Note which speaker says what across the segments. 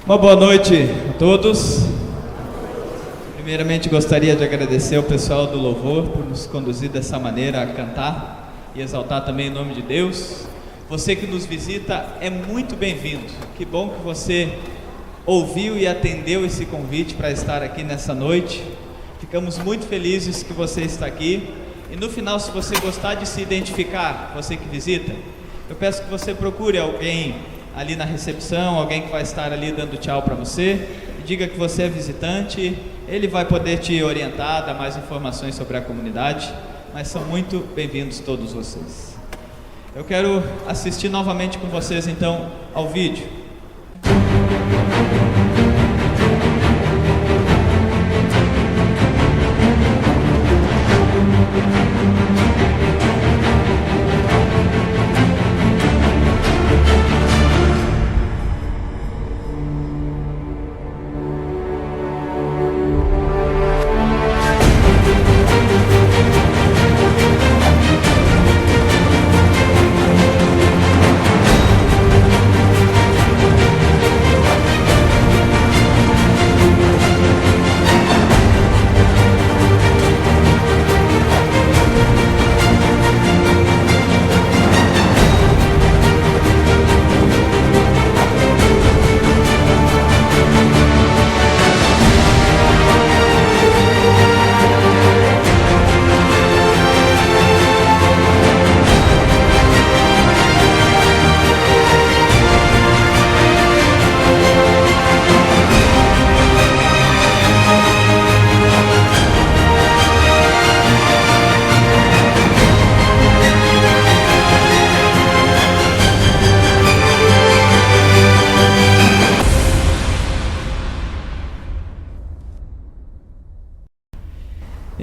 Speaker 1: Uma boa noite a todos. Primeiramente gostaria de agradecer ao pessoal do Louvor por nos conduzir dessa maneira a cantar e exaltar também o nome de Deus. Você que nos visita é muito bem-vindo. Que bom que você ouviu e atendeu esse convite para estar aqui nessa noite. Ficamos muito felizes que você está aqui. E no final, se você gostar de se identificar, você que visita, eu peço que você procure alguém ali na recepção, alguém que vai estar ali dando tchau para você, e diga que você é visitante. Ele vai poder te orientar, dar mais informações sobre a comunidade, mas são muito bem-vindos todos vocês. Eu quero assistir novamente com vocês então ao vídeo.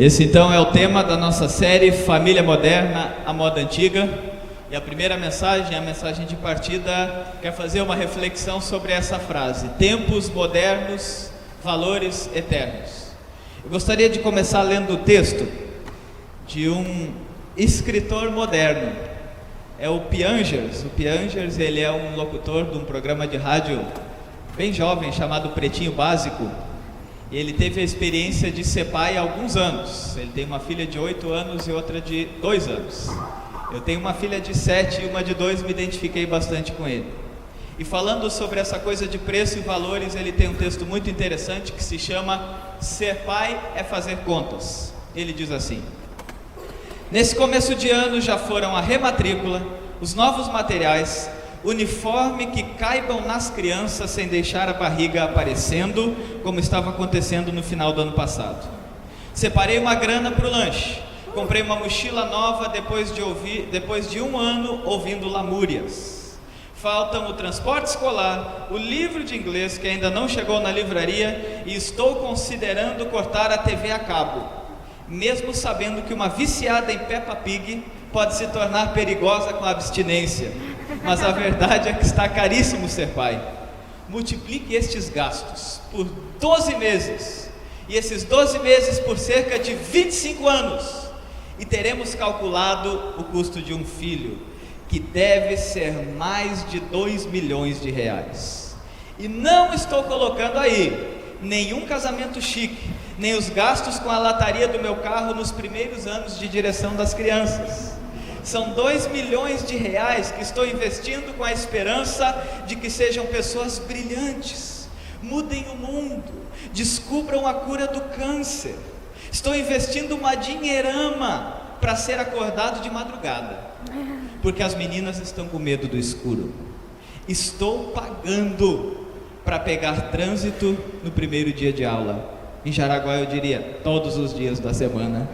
Speaker 1: Esse então é o tema da nossa série Família Moderna, a Moda Antiga. E a primeira mensagem, a mensagem de partida, quer fazer uma reflexão sobre essa frase: tempos modernos, valores eternos. Eu gostaria de começar lendo o texto de um escritor moderno. É o Piangers. O Piangers, ele é um locutor de um programa de rádio bem jovem chamado Pretinho Básico. Ele teve a experiência de ser pai há alguns anos. Ele tem uma filha de 8 anos e outra de 2 anos. Eu tenho uma filha de 7 e uma de 2, me identifiquei bastante com ele. E falando sobre essa coisa de preço e valores, ele tem um texto muito interessante que se chama Ser Pai é Fazer Contas. Ele diz assim: nesse começo de ano já foram a rematrícula, os novos materiais, uniforme que caibam nas crianças sem deixar a barriga aparecendo, como estava acontecendo no final do ano passado. Separei uma grana para o lanche, comprei uma mochila nova depois de um ano ouvindo lamúrias. Faltam o transporte escolar, o livro de inglês que ainda não chegou na livraria, e estou considerando cortar a TV a cabo, mesmo sabendo que uma viciada em Peppa Pig pode se tornar perigosa com a abstinência. Mas a verdade é que está caríssimo ser pai. Multiplique estes gastos por 12 meses, e esses 12 meses por cerca de 25 anos, e teremos calculado o custo de um filho, que deve ser mais de 2 milhões de reais. E não estou colocando aí nenhum casamento chique, nem os gastos com a lataria do meu carro nos primeiros anos de direção das crianças. São 2 milhões de reais que estou investindo com a esperança de que sejam pessoas brilhantes, mudem o mundo, descubram a cura do câncer. Estou investindo uma dinheirama para ser acordado de madrugada, porque as meninas estão com medo do escuro. Estou pagando para pegar trânsito no primeiro dia de aula. Em Jaraguá eu diria todos os dias da semana.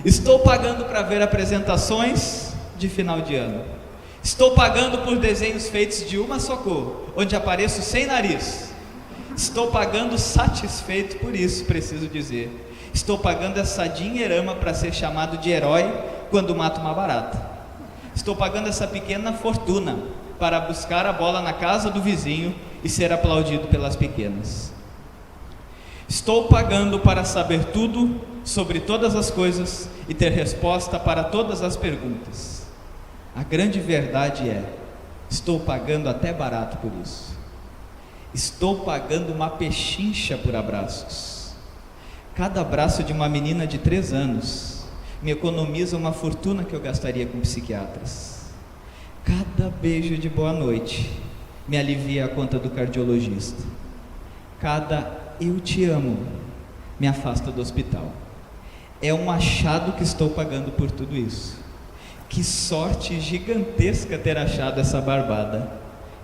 Speaker 1: Estou pagando para ver apresentações de final de ano. Estou pagando por desenhos feitos de uma só cor, onde apareço sem nariz. Estou pagando satisfeito por isso, preciso dizer. Estou pagando essa dinheirama para ser chamado de herói quando mato uma barata. Estou pagando essa pequena fortuna para buscar a bola na casa do vizinho e ser aplaudido pelas pequenas. Estou pagando para saber tudo sobre todas as coisas e ter resposta para todas as perguntas. A grande verdade é: estou pagando até barato por isso. Estou pagando uma pechincha por abraços. Cada abraço de uma menina de 3 anos me economiza uma fortuna que eu gastaria com psiquiatras. Cada beijo de boa noite me alivia a conta do cardiologista. Cada eu te amo me afasta do hospital. É um achado que estou pagando por tudo isso. Que sorte gigantesca ter achado essa barbada.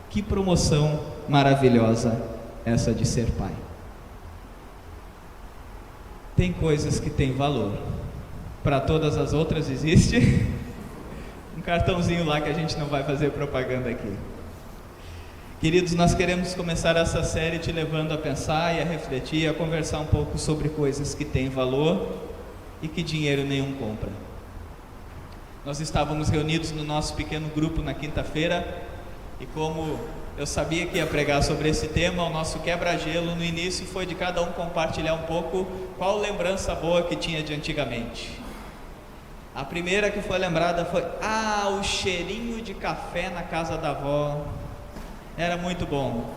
Speaker 1: Que promoção maravilhosa essa de ser pai. Tem coisas que têm valor. Para todas as outras existe um cartãozinho lá que a gente não vai fazer propaganda aqui. Queridos, nós queremos começar essa série te levando a pensar e a refletir, a conversar um pouco sobre coisas que têm valor e que dinheiro nenhum compra. Nós estávamos reunidos no nosso pequeno grupo na quinta-feira e como eu sabia que ia pregar sobre esse tema, o nosso quebra-gelo no início foi de cada um compartilhar um pouco qual lembrança boa que tinha de antigamente. A primeira que foi lembrada foi: o cheirinho de café na casa da avó. Era muito bom.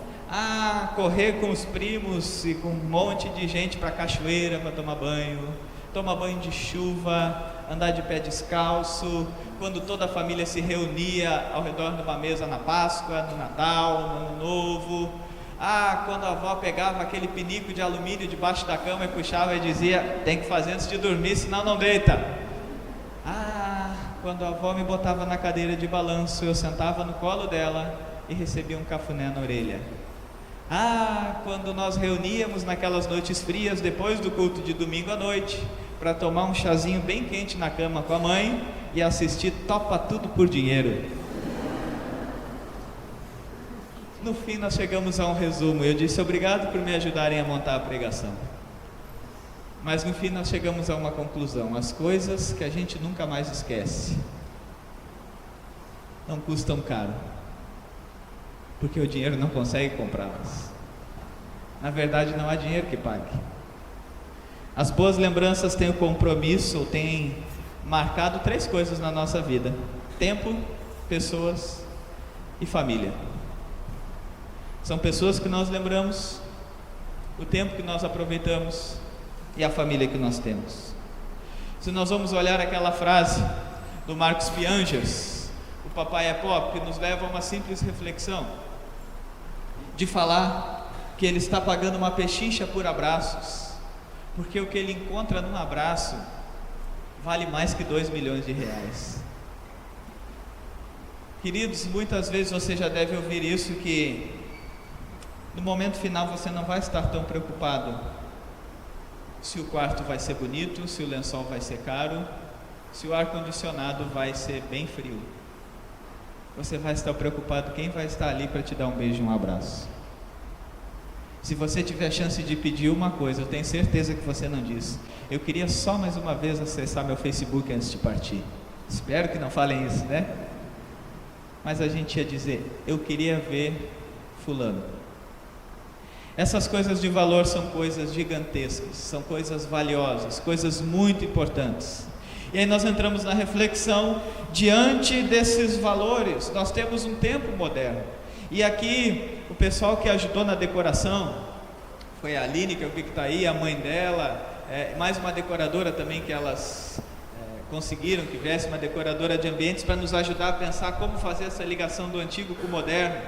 Speaker 1: Correr com os primos e com um monte de gente para a cachoeira para tomar banho de chuva, andar de pé descalço, quando toda a família se reunia ao redor de uma mesa na Páscoa, no Natal, no Ano Novo. Quando a avó pegava aquele pinico de alumínio debaixo da cama e puxava e dizia: tem que fazer antes de dormir, senão não deita. Quando a avó me botava na cadeira de balanço, eu sentava no colo dela e recebia um cafuné na orelha. Quando nós reuníamos naquelas noites frias, depois do culto de domingo à noite, para tomar um chazinho bem quente na cama com a mãe e assistir Topa Tudo por Dinheiro. No fim nós chegamos a um resumo. Eu disse: obrigado por me ajudarem a montar a pregação. Mas no fim nós chegamos a uma conclusão: as coisas que a gente nunca mais esquece não custam caro, porque o dinheiro não consegue comprá-las. Na verdade, não há dinheiro que pague. As boas lembranças têm o compromisso, ou têm marcado 3 coisas na nossa vida: tempo, pessoas e família. São pessoas que nós lembramos, o tempo que nós aproveitamos e a família que nós temos. Se nós vamos olhar aquela frase do Marcos Piangers, o Papai é Pop, que nos leva a uma simples reflexão, de falar que ele está pagando uma pechincha por abraços, porque o que ele encontra num abraço vale mais que 2 milhões de reais. Queridos, muitas vezes você já deve ouvir isso, que no momento final você não vai estar tão preocupado se o quarto vai ser bonito, se o lençol vai ser caro, se o ar-condicionado vai ser bem frio. Você vai estar preocupado quem vai estar ali para te dar um beijo e um abraço. Se você tiver a chance de pedir uma coisa, eu tenho certeza que você não diz: eu queria só mais uma vez acessar meu Facebook antes de partir. Espero que não falem isso, né? Mas a gente ia dizer: eu queria ver fulano. Essas coisas de valor são coisas gigantescas, são coisas valiosas, coisas muito importantes. E aí nós entramos na reflexão. Diante desses valores, nós temos um tempo moderno. E aqui, o pessoal que ajudou na decoração, foi a Aline, que eu vi que está aí, a mãe dela, mais uma decoradora também que elas conseguiram, que viesse uma decoradora de ambientes para nos ajudar a pensar como fazer essa ligação do antigo com o moderno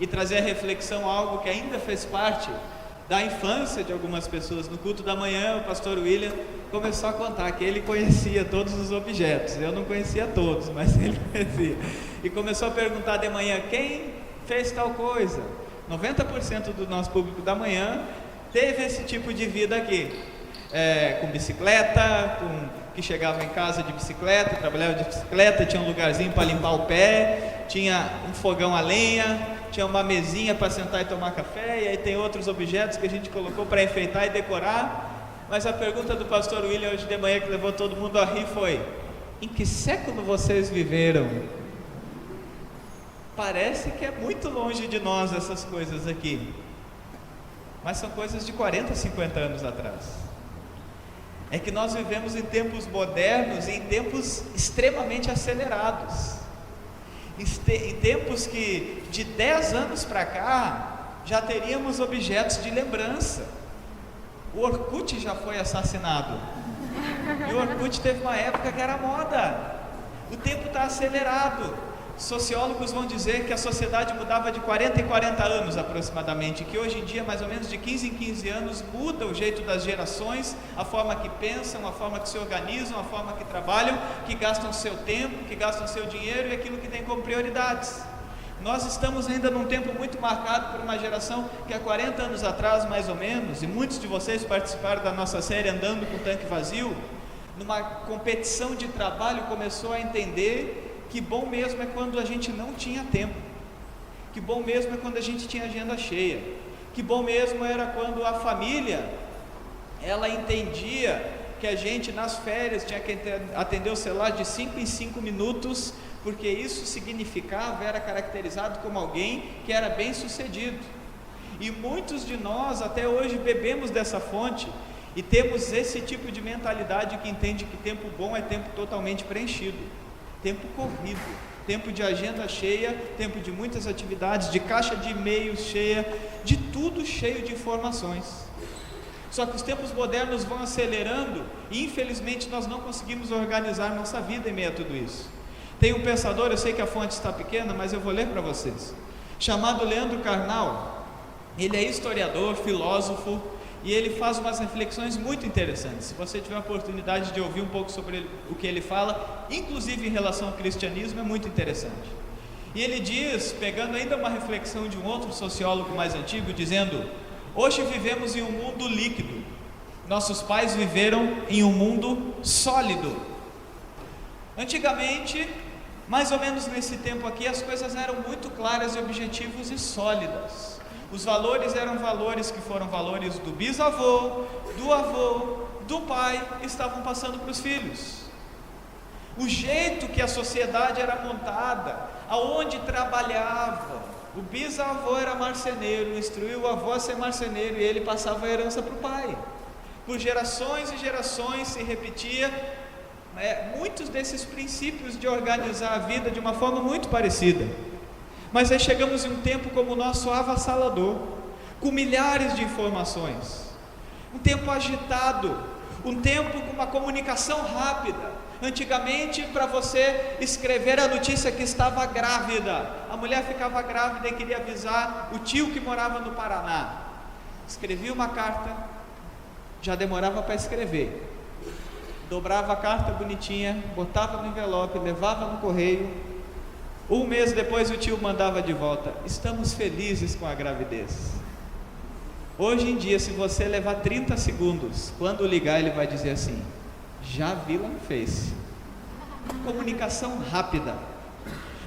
Speaker 1: e trazer a reflexão, algo que ainda fez parte da infância de algumas pessoas. No culto da manhã, o pastor William começou a contar que ele conhecia todos os objetos. Eu não conhecia todos, mas ele conhecia. E começou a perguntar de manhã: quem fez tal coisa? 90% do nosso público da manhã teve esse tipo de vida aqui, com bicicleta, que chegava em casa de bicicleta, trabalhava de bicicleta, tinha um lugarzinho para limpar o pé, tinha um fogão a lenha, tinha uma mesinha para sentar e tomar café, e aí tem outros objetos que a gente colocou para enfeitar e decorar. Mas a pergunta do pastor William hoje de manhã, que levou todo mundo a rir, foi: em que século vocês viveram? Parece que é muito longe de nós essas coisas aqui, mas são coisas de 40, 50 anos atrás. É que nós vivemos em tempos modernos e em tempos extremamente acelerados, em tempos que de 10 anos para cá já teríamos objetos de lembrança. O Orkut já foi assassinado. E o Orkut teve uma época que era moda. O tempo está acelerado. Sociólogos vão dizer que a sociedade mudava de 40 em 40 anos aproximadamente, que hoje em dia, mais ou menos de 15 em 15 anos, muda o jeito das gerações, a forma que pensam, a forma que se organizam, a forma que trabalham, que gastam seu tempo, que gastam seu dinheiro e aquilo que tem como prioridades. Nós estamos ainda num tempo muito marcado por uma geração que há 40 anos atrás, mais ou menos, e muitos de vocês participaram da nossa série Andando com o Tanque Vazio, numa competição de trabalho começou a entender que bom mesmo é quando a gente não tinha tempo, que bom mesmo é quando a gente tinha agenda cheia, que bom mesmo era quando a família, ela entendia que a gente nas férias tinha que atender o celular de 5 em 5 minutos, porque isso significava, era caracterizado como alguém que era bem sucedido. E muitos de nós até hoje bebemos dessa fonte e temos esse tipo de mentalidade que entende que tempo bom é tempo totalmente preenchido, tempo corrido, tempo de agenda cheia, tempo de muitas atividades, de caixa de e-mails cheia, de tudo cheio de informações. Só que os tempos modernos vão acelerando e infelizmente nós não conseguimos organizar nossa vida em meio a tudo isso. Tem um pensador, eu sei que a fonte está pequena, mas eu vou ler para vocês, chamado Leandro Carnal. Ele é historiador, filósofo, e ele faz umas reflexões muito interessantes. Se você tiver a oportunidade de ouvir um pouco sobre o que ele fala, inclusive em relação ao cristianismo, é muito interessante. E ele diz, pegando ainda uma reflexão de um outro sociólogo mais antigo, dizendo: hoje vivemos em um mundo líquido, nossos pais viveram em um mundo sólido. Antigamente, mais ou menos nesse tempo aqui, as coisas eram muito claras e objetivas e sólidas. Os valores eram valores que foram valores do bisavô, do avô, do pai, estavam passando para os filhos. O jeito que a sociedade era montada, aonde trabalhava, o bisavô era marceneiro, instruiu o avô a ser marceneiro e ele passava a herança para o pai. Por gerações e gerações se repetia muitos desses princípios de organizar a vida de uma forma muito parecida. Mas aí chegamos em um tempo como o nosso avassalador, com milhares de informações, um tempo agitado, um tempo com uma comunicação rápida. Antigamente, para você escrever a notícia que estava grávida, a mulher ficava grávida e queria avisar o tio que morava no Paraná. Escrevia uma carta, já demorava para escrever, dobrava a carta bonitinha, botava no envelope, levava no correio. Um mês depois o tio mandava de volta: estamos felizes com a gravidez. Hoje em dia, se você levar 30 segundos, quando ligar ele vai dizer assim: já vi lá no Face. Comunicação rápida.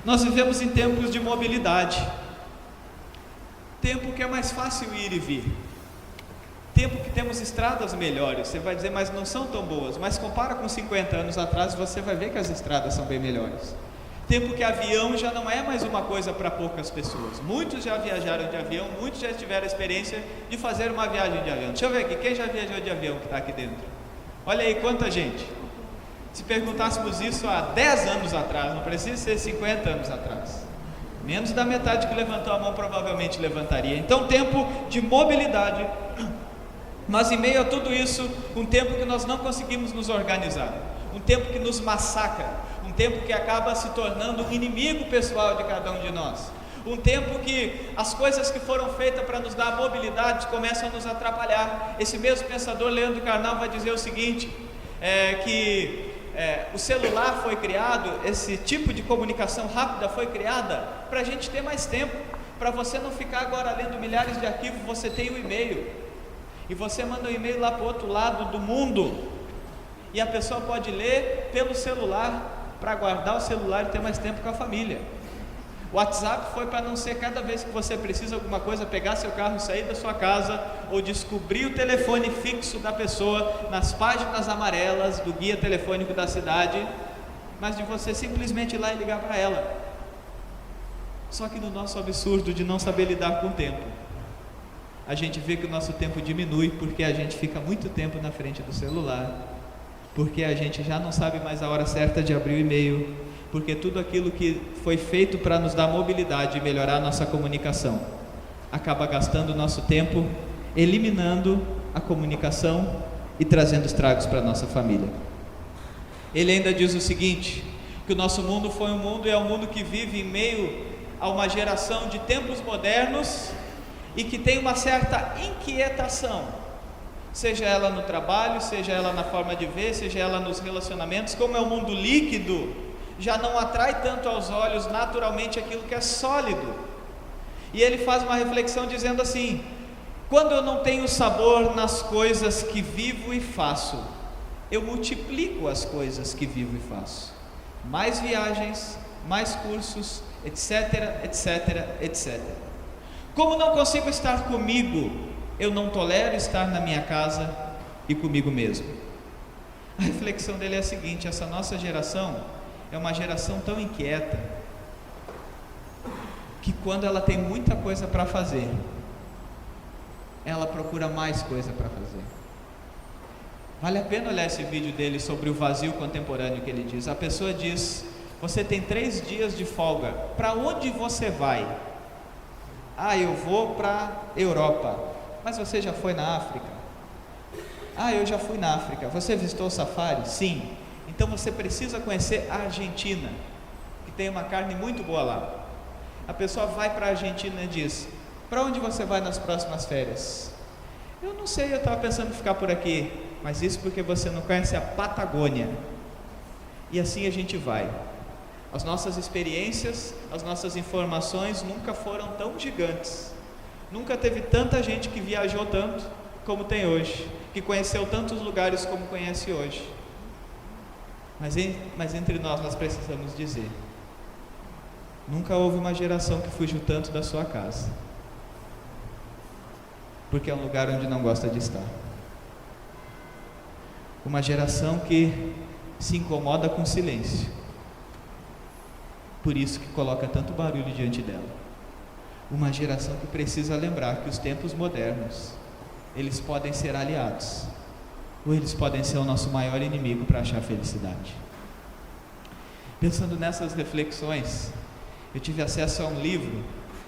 Speaker 1: Nós vivemos em tempos de mobilidade, tempo que é mais fácil ir e vir, tempo que temos estradas melhores. Você vai dizer, mas não são tão boas. Mas compara com 50 anos atrás, você vai ver que as estradas são bem melhores. Tempo que avião já não é mais uma coisa para poucas pessoas. Muitos já viajaram de avião, muitos já tiveram a experiência de fazer uma viagem de avião. Deixa eu ver aqui, quem já viajou de avião que está aqui dentro? Olha aí quanta gente. Se perguntássemos isso há 10 anos atrás, não precisa ser 50 anos atrás, menos da metade que levantou a mão provavelmente levantaria. Então, tempo de mobilidade, mas em meio a tudo isso, um tempo que nós não conseguimos nos organizar, um tempo que nos massacra, um tempo que acaba se tornando um inimigo pessoal de cada um de nós, um tempo que as coisas que foram feitas para nos dar mobilidade começam a nos atrapalhar. Esse mesmo pensador, Leandro Carnal, vai dizer o seguinte, o celular foi criado, esse tipo de comunicação rápida foi criada para a gente ter mais tempo, para você não ficar agora lendo milhares de arquivos. Você tem o e-mail, e você manda o e-mail lá para o outro lado do mundo, e a pessoa pode ler pelo celular, para guardar o celular e ter mais tempo com a família. O WhatsApp foi para não ser cada vez que você precisa alguma coisa, pegar seu carro, sair da sua casa, ou descobrir o telefone fixo da pessoa nas páginas amarelas do guia telefônico da cidade, mas de você simplesmente ir lá e ligar para ela. Só que no nosso absurdo de não saber lidar com o tempo, a gente vê que o nosso tempo diminui, porque a gente fica muito tempo na frente do celular, porque a gente já não sabe mais a hora certa de abrir o e-mail, porque tudo aquilo que foi feito para nos dar mobilidade e melhorar a nossa comunicação acaba gastando o nosso tempo, eliminando a comunicação e trazendo estragos para a nossa família. Ele ainda diz o seguinte, que o nosso mundo foi um mundo e é um mundo que vive em meio a uma geração de tempos modernos e que tem uma certa inquietação, seja ela no trabalho, seja ela na forma de ver, seja ela nos relacionamentos. Como é um mundo líquido, já não atrai tanto aos olhos naturalmente aquilo que é sólido. E ele faz uma reflexão dizendo assim: quando eu não tenho sabor nas coisas que vivo e faço, eu multiplico as coisas que vivo e faço. Mais viagens, mais cursos, etc, etc, etc. Como não consigo estar comigo, eu não tolero estar na minha casa e comigo mesmo. A reflexão dele é a seguinte: essa nossa geração é uma geração tão inquieta, que quando ela tem muita coisa para fazer, ela procura mais coisa para fazer. Vale a pena olhar esse vídeo dele sobre o vazio contemporâneo que ele diz. A pessoa diz: você tem 3 dias de folga, para onde você vai? Ah, eu vou para Europa. Mas você já foi na África? Ah, eu já fui na África. Você visitou o safari? Sim. Então você precisa conhecer a Argentina, que tem uma carne muito boa lá. A pessoa vai para a Argentina e diz: para onde você vai nas próximas férias? Eu não sei, eu estava pensando em ficar por aqui. Mas isso porque você não conhece a Patagônia. E assim a gente vai. As nossas experiências, as nossas informações nunca foram tão gigantes. Nunca teve tanta gente que viajou tanto como tem hoje, que conheceu tantos lugares como conhece hoje. Mas entre nós precisamos dizer: nunca houve uma geração que fugiu tanto da sua casa, porque é um lugar onde não gosta de estar. Uma geração que se incomoda com silêncio, por isso que coloca tanto barulho diante dela. Uma geração que precisa lembrar que os tempos modernos, eles podem ser aliados, ou eles podem ser o nosso maior inimigo para achar felicidade. Pensando nessas reflexões, eu tive acesso a um livro,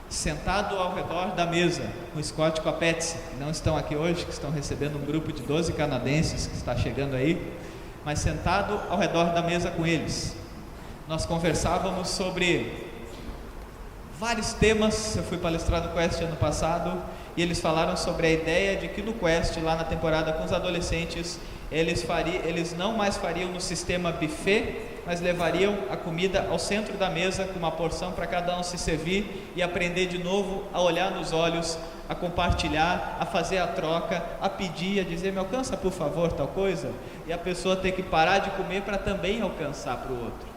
Speaker 1: Sentado ao Redor da Mesa, com o Scott e com a Patsy, que não estão aqui hoje, que estão recebendo um grupo de 12 canadenses que está chegando aí, mas sentado ao redor da mesa com eles, nós conversávamos sobre vários temas. Eu fui palestrar no Quest ano passado, e eles falaram sobre a ideia de que no Quest, lá na temporada com os adolescentes, eles não mais fariam no sistema buffet, mas levariam a comida ao centro da mesa, com uma porção para cada um se servir, e aprender de novo a olhar nos olhos, a compartilhar, a fazer a troca, a pedir, a dizer: me alcança por favor tal coisa, e a pessoa ter que parar de comer para também alcançar para o outro.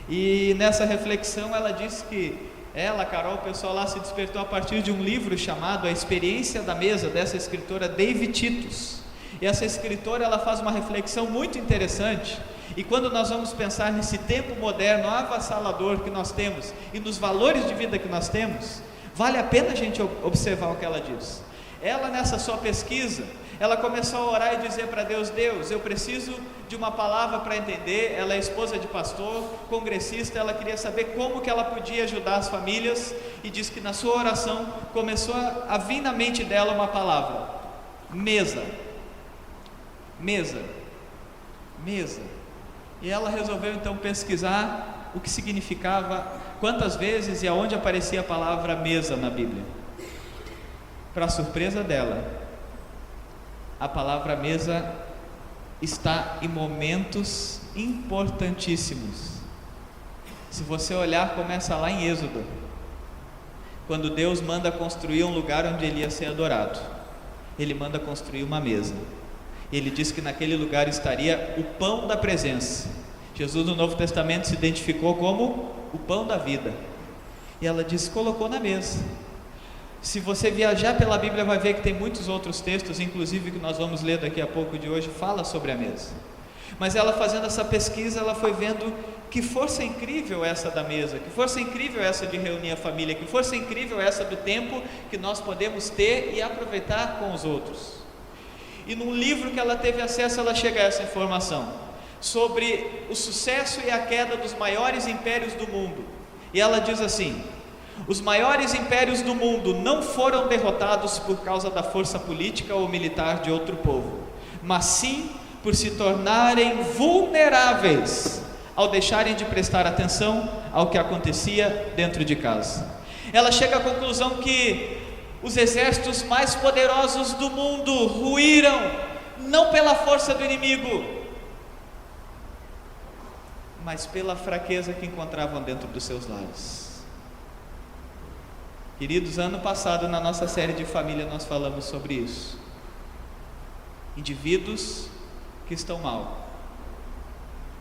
Speaker 1: E nessa reflexão ela disse que ela, Carol, o pessoal lá se despertou a partir de um livro chamado A Experiência da Mesa, dessa escritora David Titus. E essa escritora, ela faz uma reflexão muito interessante. E quando nós vamos pensar nesse tempo moderno avassalador que nós temos e nos valores de vida que nós temos, vale a pena a gente observar o que ela diz. Ela, nessa sua pesquisa, ela começou a orar e dizer para Deus: Deus, eu preciso de uma palavra para entender. Ela é esposa de pastor, congressista, ela queria saber como que ela podia ajudar as famílias, e diz que na sua oração começou a vir na mente dela uma palavra: mesa, mesa, mesa. E ela resolveu então pesquisar o que significava, quantas vezes e aonde aparecia a palavra mesa na Bíblia. Para surpresa dela, a palavra mesa está em momentos importantíssimos. Se você olhar, começa lá em Êxodo, quando Deus manda construir um lugar onde ele ia ser adorado. Ele manda construir uma mesa. Ele diz que naquele lugar estaria o pão da presença. Jesus no Novo Testamento se identificou como o pão da vida, e ela disse: colocou na mesa. Se você viajar pela Bíblia, vai ver que tem muitos outros textos, inclusive que nós vamos ler daqui a pouco de hoje, fala sobre a mesa. Mas ela, fazendo essa pesquisa, ela foi vendo que força incrível essa da mesa, que força incrível essa de reunir a família, que força incrível essa do tempo que nós podemos ter e aproveitar com os outros. E num livro que ela teve acesso, ela chega a essa informação sobre o sucesso e a queda dos maiores impérios do mundo. E ela diz assim: Os maiores impérios do mundo não foram derrotados por causa da força política ou militar de outro povo, mas sim por se tornarem vulneráveis ao deixarem de prestar atenção ao que acontecia dentro de casa. Ela chega à conclusão que os exércitos mais poderosos do mundo ruíram não pela força do inimigo, mas pela fraqueza que encontravam dentro dos seus lares. Queridos, ano passado na nossa série de família nós falamos sobre isso. Indivíduos que estão mal,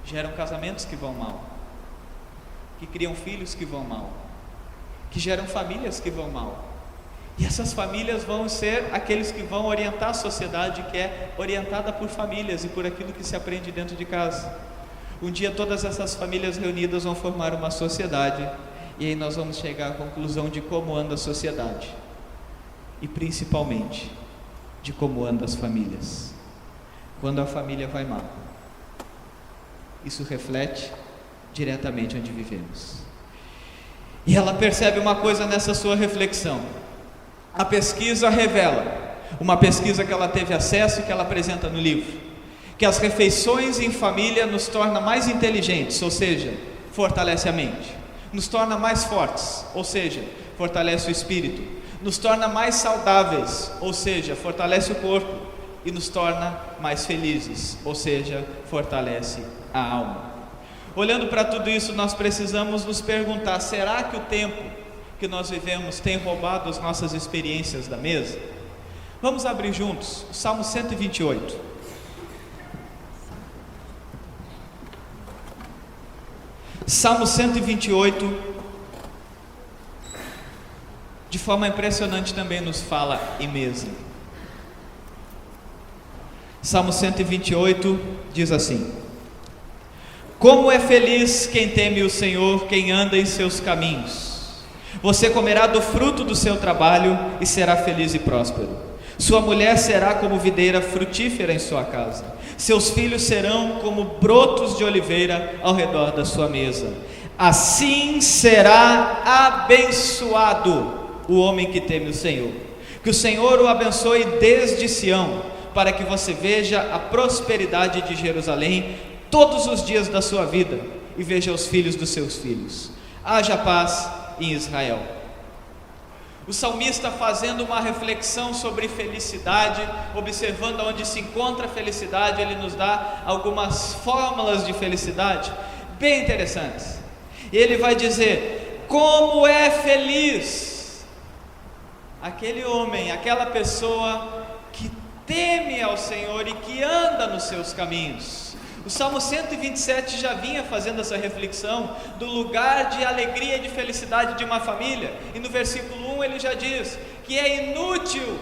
Speaker 1: geram casamentos que vão mal, que criam filhos que vão mal, que geram famílias que vão mal. E essas famílias vão ser aqueles que vão orientar a sociedade, que é orientada por famílias e por aquilo que se aprende dentro de casa. Um dia todas essas famílias reunidas vão formar uma sociedade, e aí nós vamos chegar à conclusão de como anda a sociedade, e principalmente de como andam as famílias. Quando a família vai mal, isso reflete diretamente onde vivemos. E ela percebe uma coisa nessa sua reflexão. A pesquisa revela, uma pesquisa que ela teve acesso, que ela apresenta no livro, que as refeições em família nos torna mais inteligentes, ou seja, fortalece a mente, nos torna mais fortes, ou seja, fortalece o espírito, nos torna mais saudáveis, ou seja, fortalece o corpo, e nos torna mais felizes, ou seja, fortalece a alma. Olhando para tudo isso, nós precisamos nos perguntar: será que o tempo que nós vivemos tem roubado as nossas experiências da mesa? Vamos abrir juntos o Salmo 128. Salmo 128, de forma impressionante também nos fala em mesa. Salmo 128 diz assim: como é feliz quem teme o Senhor, quem anda em seus caminhos. Você comerá do fruto do seu trabalho e será feliz e próspero. Sua mulher será como videira frutífera em sua casa. Seus filhos serão como brotos de oliveira ao redor da sua mesa. Assim será abençoado o homem que teme o Senhor. Que o Senhor o abençoe desde Sião, para que você veja a prosperidade de Jerusalém todos os dias da sua vida e veja os filhos dos seus filhos. Haja paz em Israel. O salmista, fazendo uma reflexão sobre felicidade, observando onde se encontra a felicidade, ele nos dá algumas fórmulas de felicidade bem interessantes. E ele vai dizer: como é feliz aquele homem, aquela pessoa que teme ao Senhor e que anda nos seus caminhos. O Salmo 127 já vinha fazendo essa reflexão do lugar de alegria e de felicidade de uma família, e no versículo 1 ele já diz que é inútil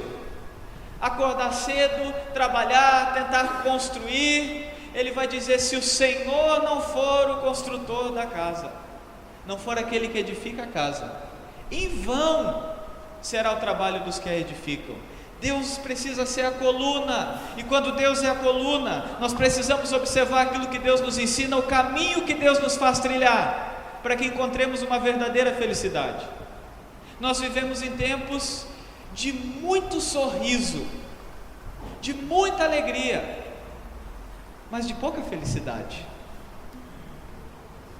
Speaker 1: acordar cedo, trabalhar, tentar construir. Ele vai dizer: se o Senhor não for o construtor da casa, não for aquele que edifica a casa, em vão será o trabalho dos que a edificam. Deus precisa ser a coluna, e quando Deus é a coluna, nós precisamos observar aquilo que Deus nos ensina, o caminho que Deus nos faz trilhar, para que encontremos uma verdadeira felicidade. Nós vivemos em tempos de muito sorriso, de muita alegria, mas de pouca felicidade.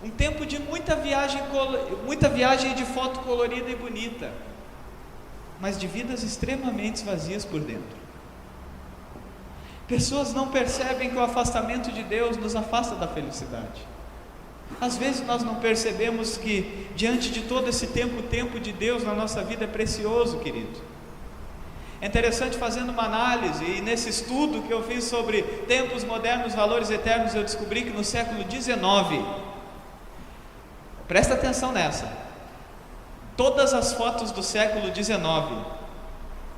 Speaker 1: Um tempo de muita viagem de foto colorida e bonita, mas de vidas extremamente vazias por dentro. Pessoas não percebem que o afastamento de Deus nos afasta da felicidade. Às vezes nós não percebemos que diante de todo esse tempo, o tempo de Deus na nossa vida é precioso, querido. É interessante, fazendo uma análise, e nesse estudo que eu fiz sobre tempos modernos, valores eternos, eu descobri que no século XIX, presta atenção nessa, todas as fotos do século XIX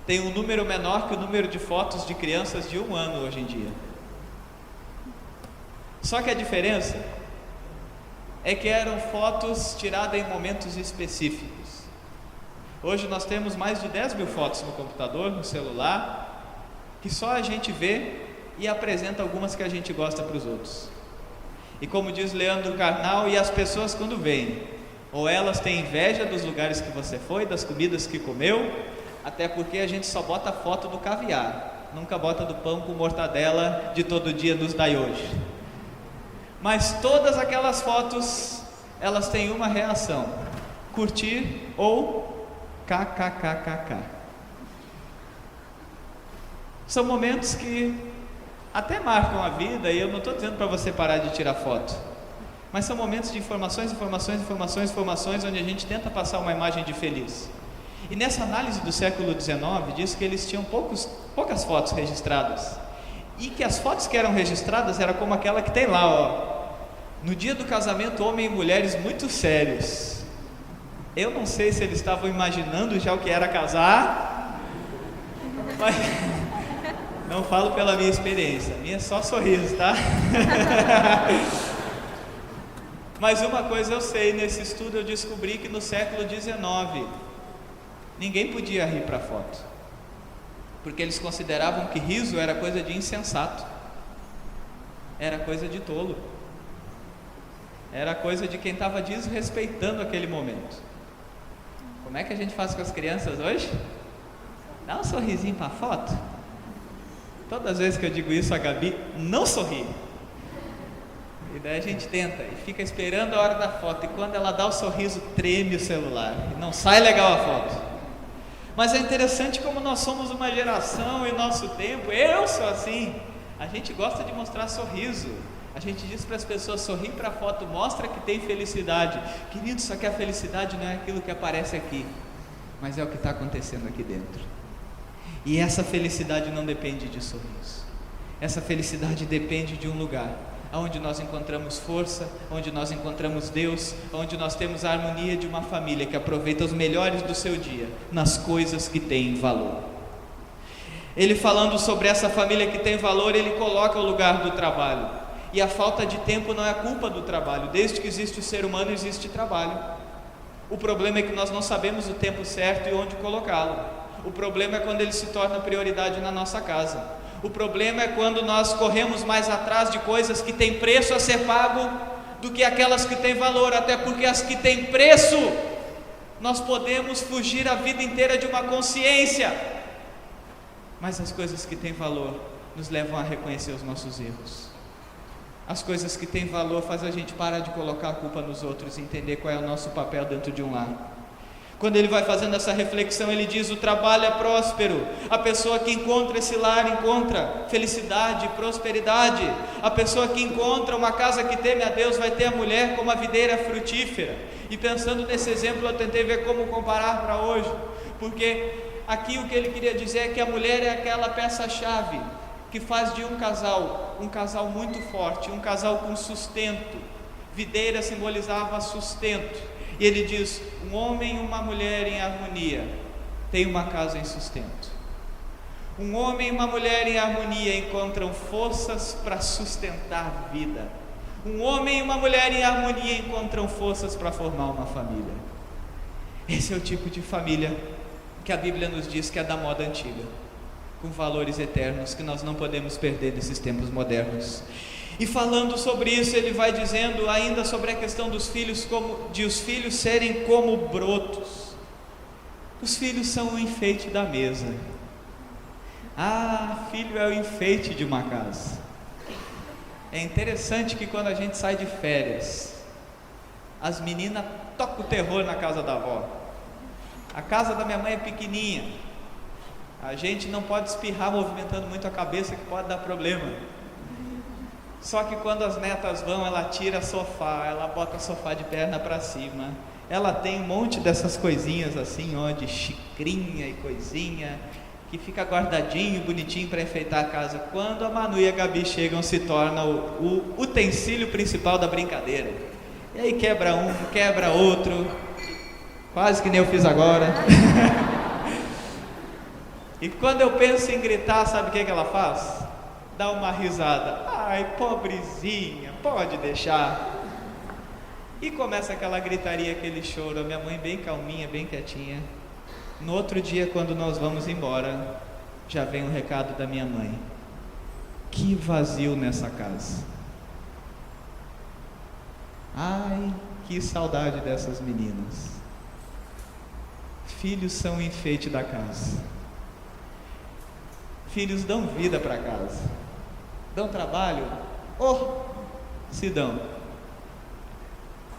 Speaker 1: têm um número menor que o número de fotos de crianças de 1 ano hoje em dia. Só que a diferença é que eram fotos tiradas em momentos específicos. Hoje nós temos mais de 10 mil fotos no computador, no celular, que só a gente vê e apresenta algumas que a gente gosta para os outros. E como diz Leandro Carnal, e as pessoas quando veem, Ou elas têm inveja dos lugares que você foi, das comidas que comeu, até porque a gente só bota foto do caviar, nunca bota do pão com mortadela de todo dia nos dai hoje. Mas todas aquelas fotos, elas têm uma reação: curtir ou kkkk. São momentos que até marcam a vida, e eu não estou dizendo para você parar de tirar foto, mas são momentos de informações, onde a gente tenta passar uma imagem de feliz. E nessa análise do século XIX, diz que eles tinham poucas fotos registradas, e que as fotos que eram registradas era como aquela que tem lá, ó: no dia do casamento, homem e mulheres muito sérios. Eu não sei se eles estavam imaginando já o que era casar, mas não falo pela minha experiência, a minha é só sorriso, tá? Mas uma coisa eu sei, nesse estudo eu descobri que no século XIX ninguém podia rir para foto, porque eles consideravam que riso era coisa de insensato, era coisa de tolo, era coisa de quem estava desrespeitando aquele momento. Como é que a gente faz com as crianças hoje? Dá um sorrisinho para a foto? Todas as vezes que eu digo isso, a Gabi não sorri. E daí a gente tenta e fica esperando a hora da foto, e quando ela dá o sorriso, treme o celular e não sai legal a foto. Mas é interessante como nós somos uma geração e nosso tempo, eu sou assim, a gente gosta de mostrar sorriso. A gente diz para as pessoas: sorrir para a foto mostra que tem felicidade. Querido, só que a felicidade não é aquilo que aparece aqui, mas é o que está acontecendo aqui dentro. E essa felicidade não depende de sorriso, essa felicidade depende de um lugar onde nós encontramos força, onde nós encontramos Deus, onde nós temos a harmonia de uma família que aproveita os melhores do seu dia nas coisas que têm valor. Ele, falando sobre essa família que tem valor, ele coloca o lugar do trabalho. E a falta de tempo não é culpa do trabalho. Desde que existe o ser humano, existe trabalho. O problema é que nós não sabemos o tempo certo e onde colocá-lo. O problema é quando ele se torna prioridade na nossa casa. O problema é quando nós corremos mais atrás de coisas que têm preço a ser pago do que aquelas que têm valor, até porque as que têm preço, nós podemos fugir a vida inteira de uma consciência, mas as coisas que têm valor nos levam a reconhecer os nossos erros. As coisas que têm valor fazem a gente parar de colocar a culpa nos outros e entender qual é o nosso papel dentro de um lar. Quando ele vai fazendo essa reflexão, ele diz: o trabalho é próspero, a pessoa que encontra esse lar encontra felicidade, prosperidade. A pessoa que encontra uma casa que teme a Deus vai ter a mulher como a videira frutífera. E pensando nesse exemplo, eu tentei ver como comparar para hoje, porque aqui o que ele queria dizer é que a mulher é aquela peça-chave que faz de um casal muito forte, um casal com sustento. Videira simbolizava sustento. E ele diz: um homem e uma mulher em harmonia tem uma casa em sustento. Um homem e uma mulher em harmonia encontram forças para sustentar a vida. Um homem e uma mulher em harmonia encontram forças para formar uma família. Esse é o tipo de família que a Bíblia nos diz que é da moda antiga, com valores eternos que nós não podemos perder nesses tempos modernos. E falando sobre isso, ele vai dizendo ainda sobre a questão dos filhos, de os filhos serem como brotos. Os filhos são o enfeite da mesa. Ah, filho é o enfeite de uma casa. É interessante que quando a gente sai de férias, as meninas tocam o terror na casa da avó. A casa da minha mãe é pequenininha, a gente não pode espirrar movimentando muito a cabeça, que pode dar problema. Só que quando as netas vão, ela tira sofá, ela bota sofá de perna para cima, ela tem um monte dessas coisinhas assim, ó, de xicrinha e coisinha, que fica guardadinho, bonitinho para enfeitar a casa. Quando a Manu e a Gabi chegam, se torna o utensílio principal da brincadeira. E aí quebra um, quebra outro, quase que nem eu fiz agora. E quando eu penso em gritar, sabe o que ela faz? Dá uma risada: ai, pobrezinha, pode deixar. E começa aquela gritaria, aquele choro. A minha mãe bem calminha, bem quietinha. No outro dia, quando nós vamos embora, já vem um recado da minha mãe: que vazio nessa casa. Ai, que saudade dessas meninas. Filhos são o enfeite da casa. Filhos dão vida para casa. Dão trabalho? Oh, se dão.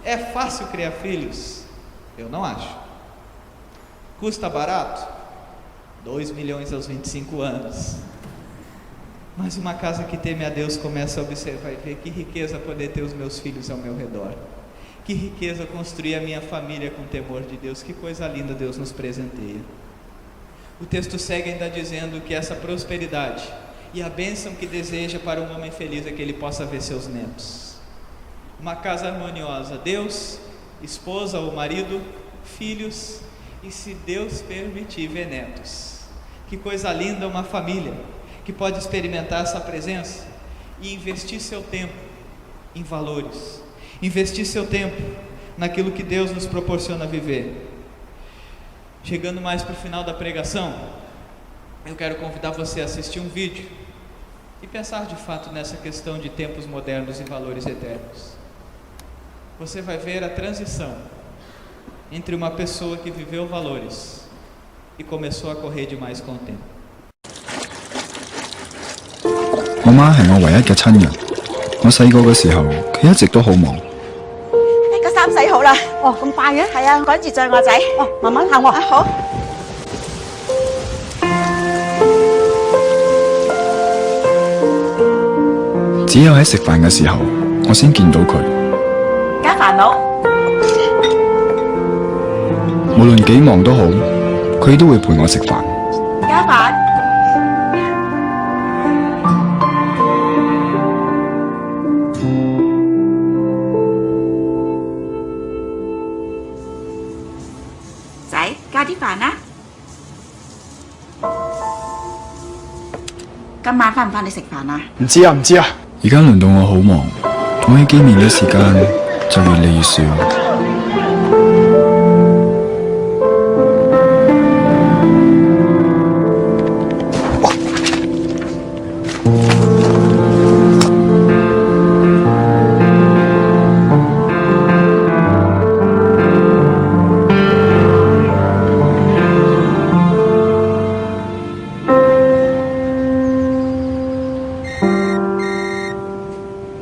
Speaker 1: É fácil criar filhos? Eu não acho. Custa barato? 2 milhões aos 25 anos. Mas uma casa que teme a Deus começa a observar e ver que riqueza poder ter os meus filhos ao meu redor. Que riqueza construir a minha família com temor de Deus. Que coisa linda Deus nos presenteia. O texto segue ainda dizendo que essa prosperidade e a bênção que deseja para um homem feliz é que ele possa ver seus netos. Uma casa harmoniosa, Deus, esposa ou marido, filhos e, se Deus permitir, ver netos. Que coisa linda uma família que pode experimentar essa presença e investir seu tempo em valores, investir seu tempo naquilo que Deus nos proporciona viver. Chegando mais para o final da pregação, eu quero convidar você a assistir um vídeo e pensar de fato nessa questão de tempos modernos e valores eternos. Você vai ver a transição entre uma pessoa que viveu valores e começou a correr demais com o tempo.
Speaker 2: 我媽係我唯一嘅親人。我細個嘅時候，佢一直都好忙。
Speaker 3: 個衫洗好啦。
Speaker 4: 哦，咁快嘅？
Speaker 3: 係啊，趕住載我仔。
Speaker 4: 哦，慢慢行喎。
Speaker 3: 啊，好。
Speaker 2: 只有喺食飯嘅時候，我先見到佢。
Speaker 3: 加煩惱。
Speaker 2: 無論幾忙都好，佢都會陪我食飯。
Speaker 3: 加飯。仔，加啲飯啦。今晚返唔返嚟食飯啊？
Speaker 2: 唔知啊。而家輪到我好忙，我喺見面嘅時間就越嚟越少。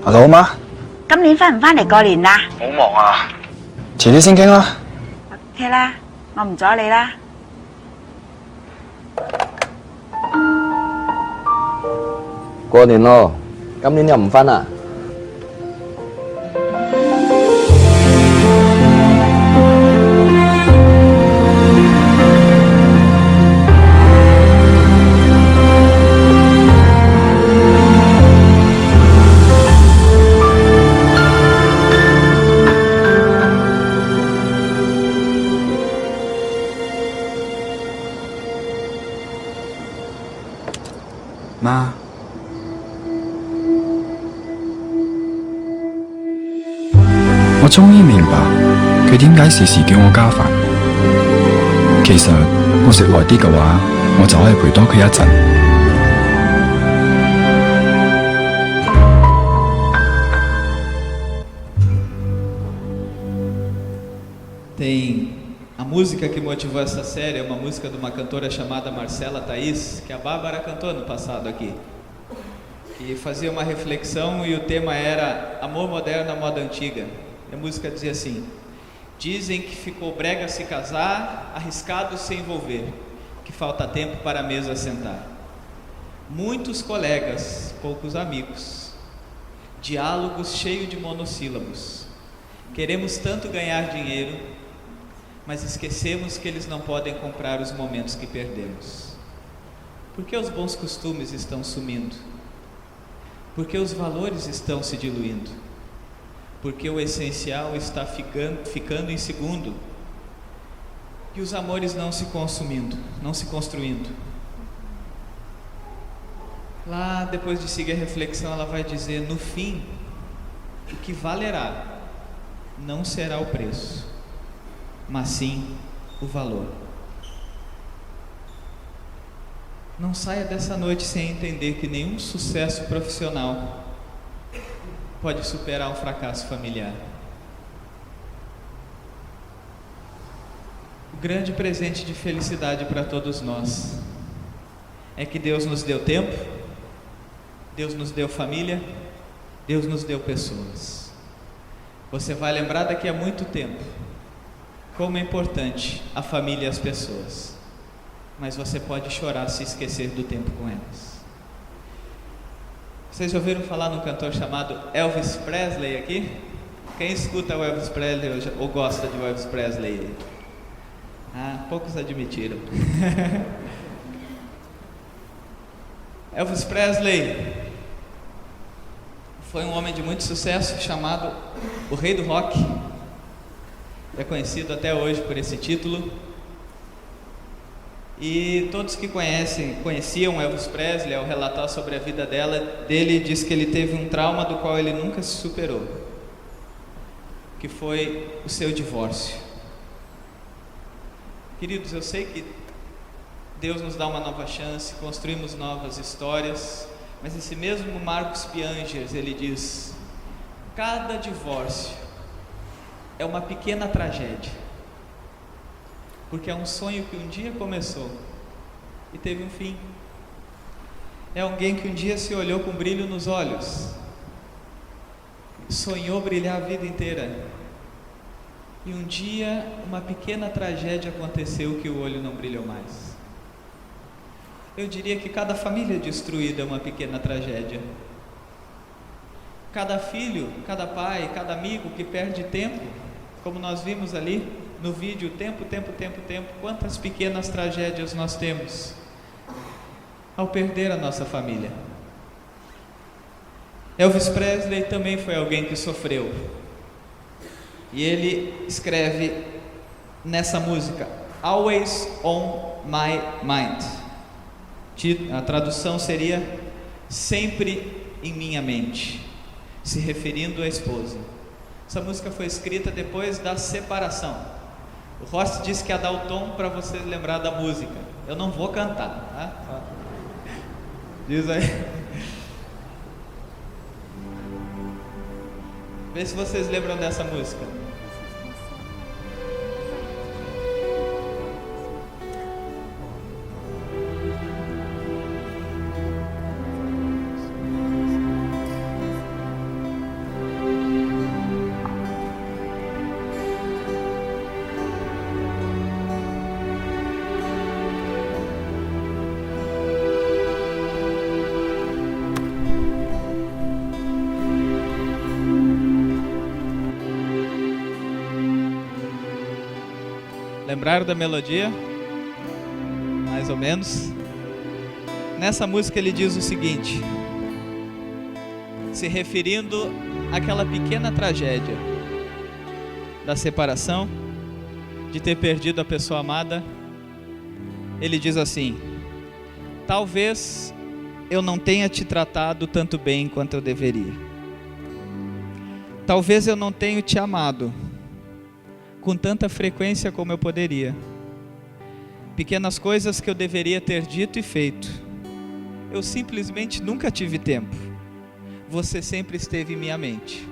Speaker 2: Hello， 媽。
Speaker 3: 今年返唔返嚟過年啊？
Speaker 2: 好忙啊，遲啲先傾啦。
Speaker 3: OK 啦，我唔阻你啦。
Speaker 5: 過年咯，今年又唔返啊？
Speaker 2: 媽，我終於明白佢點解時時叫我加飯。其實我食耐啲嘅話，我就可以陪多佢一陣。
Speaker 1: A música que motivou essa série é uma música de uma cantora chamada Marcela Thaís, que a Bárbara cantou no passado aqui, e fazia uma reflexão e o tema era Amor Moderno à Moda Antiga. E a música dizia assim: dizem que ficou brega se casar, arriscado se envolver, que falta tempo para a mesa sentar. Muitos colegas, poucos amigos, diálogos cheios de monossílabos. Queremos tanto ganhar dinheiro, mas esquecemos que eles não podem comprar os momentos que perdemos. Por que os bons costumes estão sumindo? Por que os valores estão se diluindo? Por que o essencial está ficando em segundo? E os amores não se consumindo, não se construindo? Lá, depois de seguir a reflexão, ela vai dizer: no fim, o que valerá não será o preço, mas sim o valor. Não saia dessa noite sem entender que nenhum sucesso profissional pode superar um fracasso familiar. grande presente de felicidade para todos nós é que Deus nos deu tempo, Deus nos deu família, Deus nos deu pessoas. Você vai lembrar daqui a muito tempo como é importante a família e as pessoas, mas você pode chorar se esquecer do tempo com elas. Vocês já ouviram falar num cantor chamado Elvis Presley aqui? Quem escuta o Elvis Presley ou gosta de Elvis Presley? Poucos admitiram. Elvis Presley foi um homem de muito sucesso chamado o Rei do Rock. É conhecido até hoje por esse título. E todos que conheciam Elvis Presley, ao relatar sobre a vida dele, diz que ele teve um trauma do qual ele nunca se superou, que foi o seu divórcio. Queridos, eu sei que Deus nos dá uma nova chance, construímos novas histórias, mas esse mesmo Marcos Piangers, ele diz: cada divórcio é uma pequena tragédia, porque é um sonho que um dia começou e teve um fim. É alguém que um dia se olhou com brilho nos olhos, sonhou brilhar a vida inteira, e um dia uma pequena tragédia aconteceu que o olho não brilhou mais. Eu diria que cada família destruída é uma pequena tragédia. Cada filho, cada pai, cada amigo que perde tempo, como nós vimos ali no vídeo, tempo, quantas pequenas tragédias nós temos ao perder a nossa família. Elvis Presley também foi alguém que sofreu, e ele escreve nessa música Always on My Mind. A tradução seria sempre em minha mente, se referindo à esposa. Essa música foi escrita depois da separação. O Ross disse que ia dar o tom para você lembrar da música. Eu não vou cantar, tá? Diz aí. Vê se vocês lembram dessa música. Lembraram da melodia? Mais ou menos. Nessa música ele diz o seguinte, se referindo àquela pequena tragédia da separação, de ter perdido a pessoa amada. Ele diz assim: talvez eu não tenha te tratado tanto bem quanto eu deveria. Talvez eu não tenha te amado com tanta frequência como eu poderia. Pequenas coisas que eu deveria ter dito e feito, eu simplesmente nunca tive tempo. Você sempre esteve em minha mente.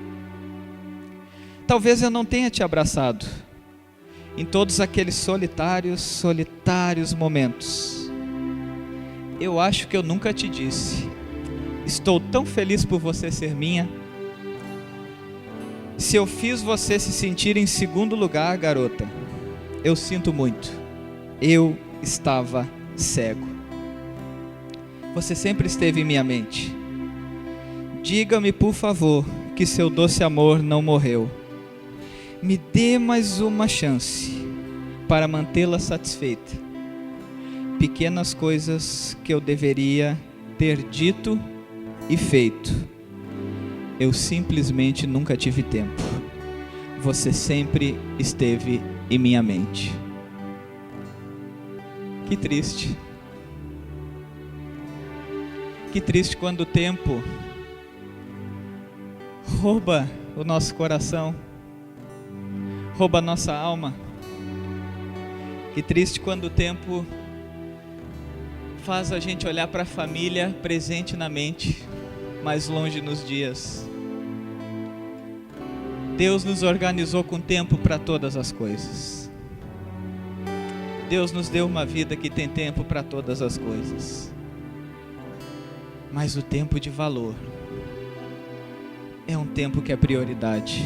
Speaker 1: Talvez eu não tenha te abraçado em todos aqueles solitários momentos. Eu acho que eu nunca te disse: estou tão feliz por você ser minha. Se eu fiz você se sentir em segundo lugar, garota, eu sinto muito. Eu estava cego. Você sempre esteve em minha mente. Diga-me, por favor, que seu doce amor não morreu. Me dê mais uma chance para mantê-la satisfeita. Pequenas coisas que eu deveria ter dito e feito, eu simplesmente nunca tive tempo. Você sempre esteve em minha mente. Que triste. Que triste quando o tempo rouba o nosso coração, rouba a nossa alma. Que triste quando o tempo faz a gente olhar para a família presente na mente, mais longe nos dias. Deus nos organizou com tempo para todas as coisas. Deus nos deu uma vida que tem tempo para todas as coisas. Mas o tempo de valor é um tempo que é prioridade.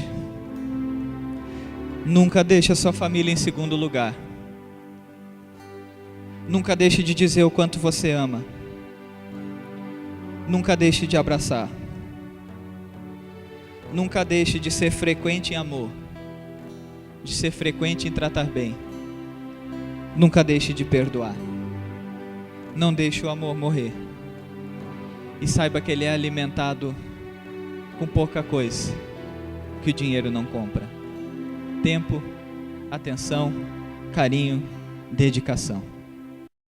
Speaker 1: Nunca deixe a sua família em segundo lugar. Nunca deixe de dizer o quanto você ama. Nunca deixe de abraçar. Nunca deixe de ser frequente em amor, de ser frequente em tratar bem. Nunca deixe de perdoar. Não deixe o amor morrer. E saiba que ele é alimentado com pouca coisa que o dinheiro não compra: tempo, atenção, carinho, dedicação.